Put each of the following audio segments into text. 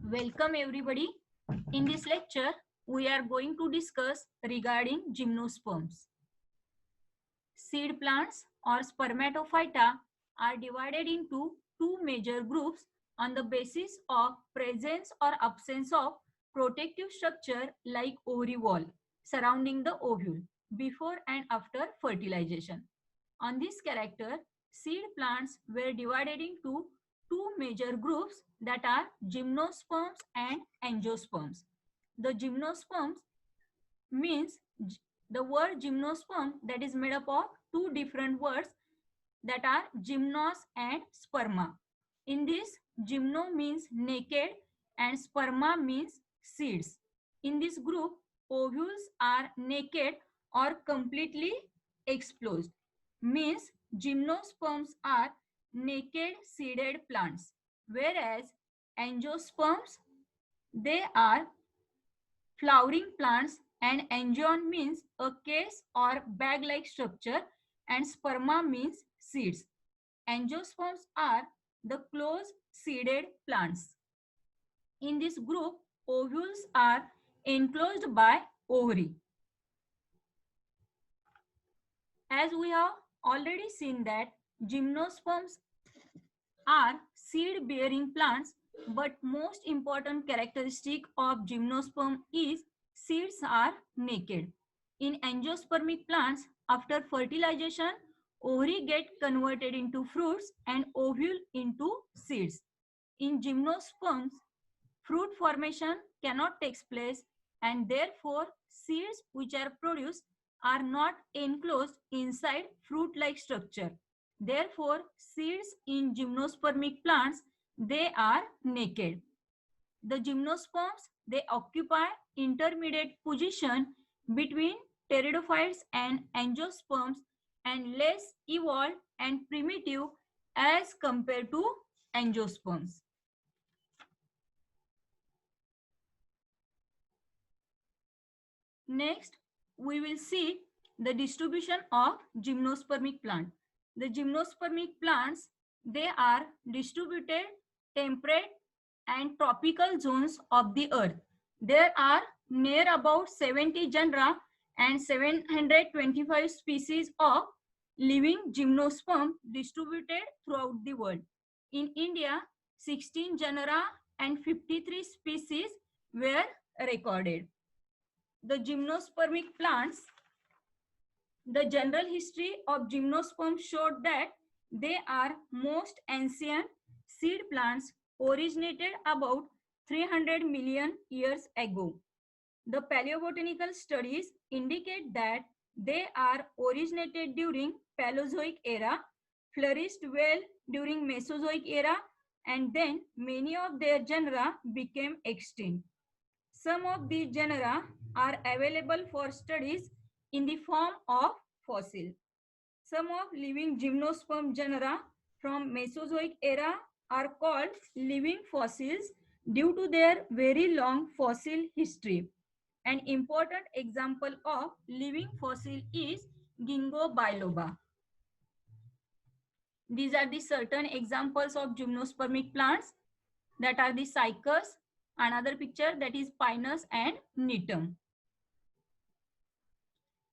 Welcome everybody. In this lecture, we are going to discuss regarding gymnosperms. Seed plants or spermatophyta are divided into two major groups on the basis of presence or absence of protective structure like ovary wall surrounding the ovule before and after fertilization. On this character, seed plants were divided into two major groups that are gymnosperms and angiosperms. The gymnosperms means the word gymnosperm that is made up of two different words that are gymnos and sperma. In this, gymno means naked and sperma means seeds. In this group, ovules are naked or completely exposed. Means gymnosperms are naked seeded plants, whereas angiosperms they are flowering plants, and angion means a case or bag-like structure and sperma means seeds. Angiosperms are the closed seeded plants. In this group, ovules are enclosed by ovary. As we have already seen that gymnosperms are seed-bearing plants, but most important characteristic of gymnosperm is seeds are naked. In angiospermic plants, after fertilization, ovary get converted into fruits and ovule into seeds. In gymnosperms, fruit formation cannot take place and therefore seeds which are produced are not enclosed inside fruit-like structure. Therefore, seeds in gymnospermic plants, they are naked. The gymnosperms, they occupy intermediate position between pteridophytes and angiosperms and less evolved and primitive as compared to angiosperms. Next, we will see the distribution of gymnospermic plant. The gymnospermic plants, they are distributed temperate and tropical zones of the earth. There are near about 70 genera and 725 species of living gymnosperm distributed throughout the world. In India, 16 genera and 53 species were recorded. The gymnospermic plants, the general history of gymnosperms showed that they are most ancient seed plants originated about 300 million years ago. The paleobotanical studies indicate that they are originated during Paleozoic era, flourished well during Mesozoic era, and then many of their genera became extinct. Some of these genera are available for studies in the form of fossil. Some of living gymnosperm genera from Mesozoic era are called living fossils due to their very long fossil history. An important example of living fossil is Ginkgo biloba. These are the certain examples of gymnospermic plants that are the cycas. Another picture that is Pinus and Nitum.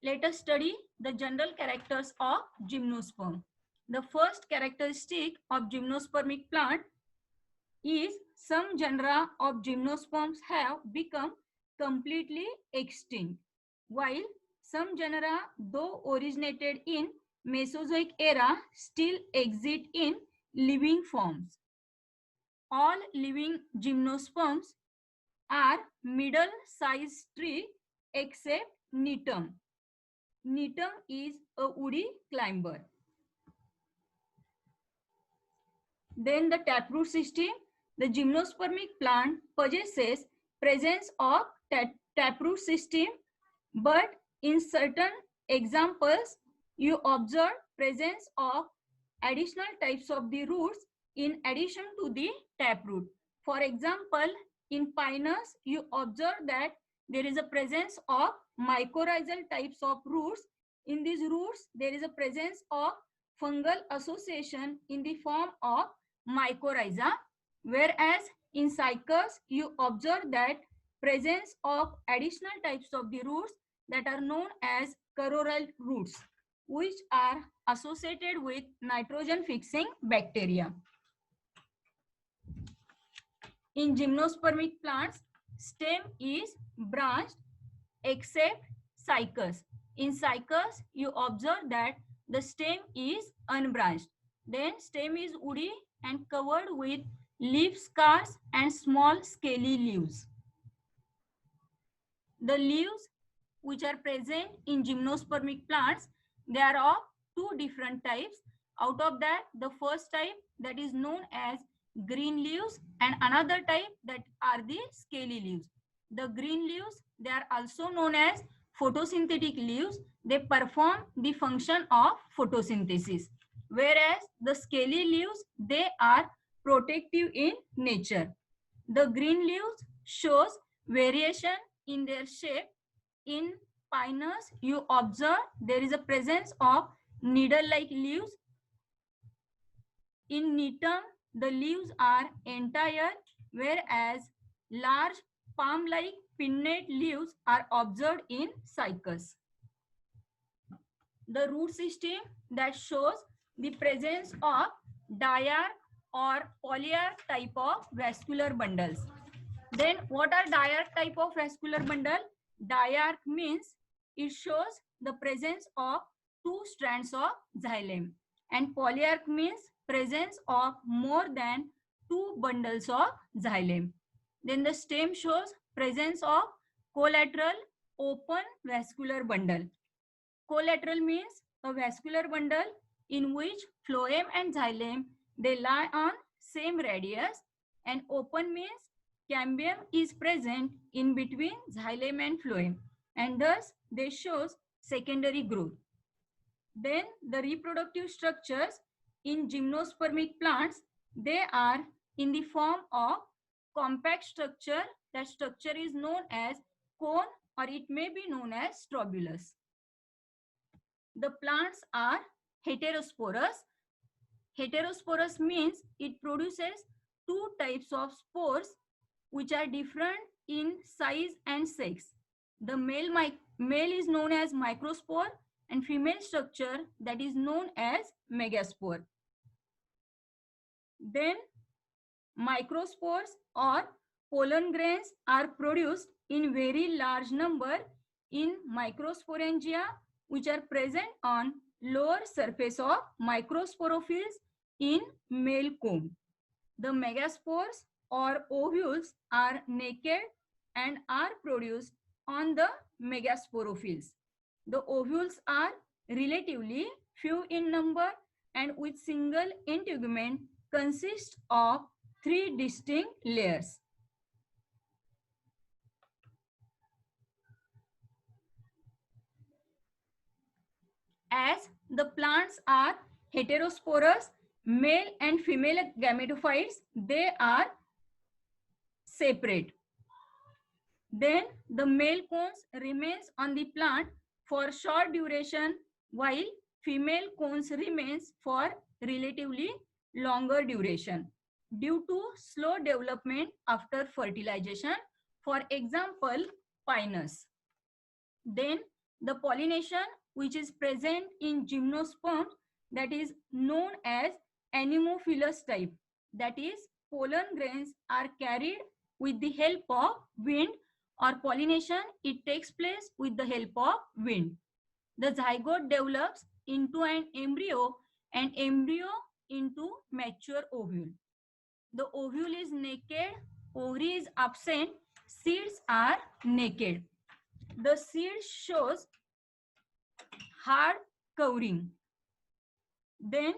Let us study the general characters of gymnosperm. The first characteristic of gymnospermic plant is some genera of gymnosperms have become completely extinct, while some genera, though originated in Mesozoic era, still exist in living forms. All living gymnosperms are middle-sized tree except Nitum. Nitum is a woody climber. Then the taproot system. The gymnospermic plant possesses presence of taproot system, but in certain examples, you observe presence of additional types of the roots in addition to the taproot. For example, in Pinus, you observe that there is a presence of mycorrhizal types of roots. In these roots, there is a presence of fungal association in the form of mycorrhiza, whereas In cycles, you observe that presence of additional types of the roots that are known as cororal roots, which are associated with nitrogen fixing bacteria. In gymnospermic plants, stem is branched except cycas. In cycas, you observe that the stem is unbranched. Then stem is woody and covered with leaf scars and small scaly leaves. The leaves which are present in gymnospermic plants, they are of two different types. Out of that, the first type that is known as green leaves and another type that are the scaly leaves. The green leaves, they are also known as photosynthetic leaves. They perform the function of photosynthesis. Whereas the scaly leaves, they are protective in nature. The green leaves shows variation in their shape. In pinus, you observe there is a presence of needle-like leaves. In Netum, the leaves are entire, whereas large palm-like pinnate leaves are observed in cycas. The root system that shows the presence of diarch or polyarch type of vascular bundles. Then what are diarch type of vascular bundle? Diarch means it shows the presence of two strands of xylem, and polyarch means presence of more than two bundles of xylem. Then the stem shows presence of collateral open vascular bundle. Collateral means a vascular bundle in which phloem and xylem, they lie on same radius, and open means cambium is present in between xylem and phloem, and thus they shows secondary growth. Then the reproductive structures in gymnospermic plants, they are in the form of compact structure. That structure is known as cone, or it may be known as strobulus. The plants are heterosporous. Heterosporous means it produces two types of spores which are different in size and sex. The male is known as microspore and female structure that is known as megaspore. Then microspores or pollen grains are produced in very large number in microsporangia, which are present on lower surface of microsporophylls in male comb. The megaspores or ovules are naked and are produced on the megasporophylls. The ovules are relatively few in number and with single integument consist of 3 distinct layers. As the plants are heterosporous, male and female gametophytes, they are separate. Then the male cones remains on the plant for short duration, while female cones remains for relatively longer duration due to slow development after fertilization. For example, pinus. Then the pollination which is present in gymnosperms, that is known as anemophilous type. That is, pollen grains are carried with the help of wind, or pollination, it takes place with the help of wind. The zygote develops into an embryo and embryo into mature ovule. The ovule is naked, ovary is absent, seeds are naked. The seed shows hard covering. Then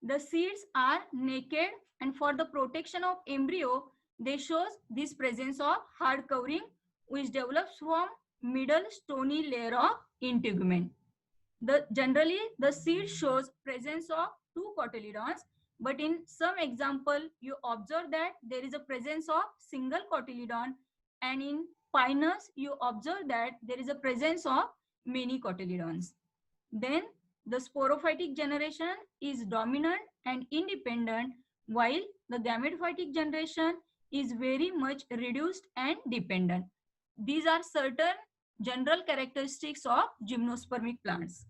the seeds are naked, and for the protection of embryo, they shows this presence of hard covering which develops from middle stony layer of integument. Generally, the seed shows presence of 2 cotyledons, but in some example, you observe that there is a presence of single cotyledon, and in pinus, you observe that there is a presence of many cotyledons. Then the sporophytic generation is dominant and independent, while the gametophytic generation is very much reduced and dependent. These are certain general characteristics of gymnospermic plants.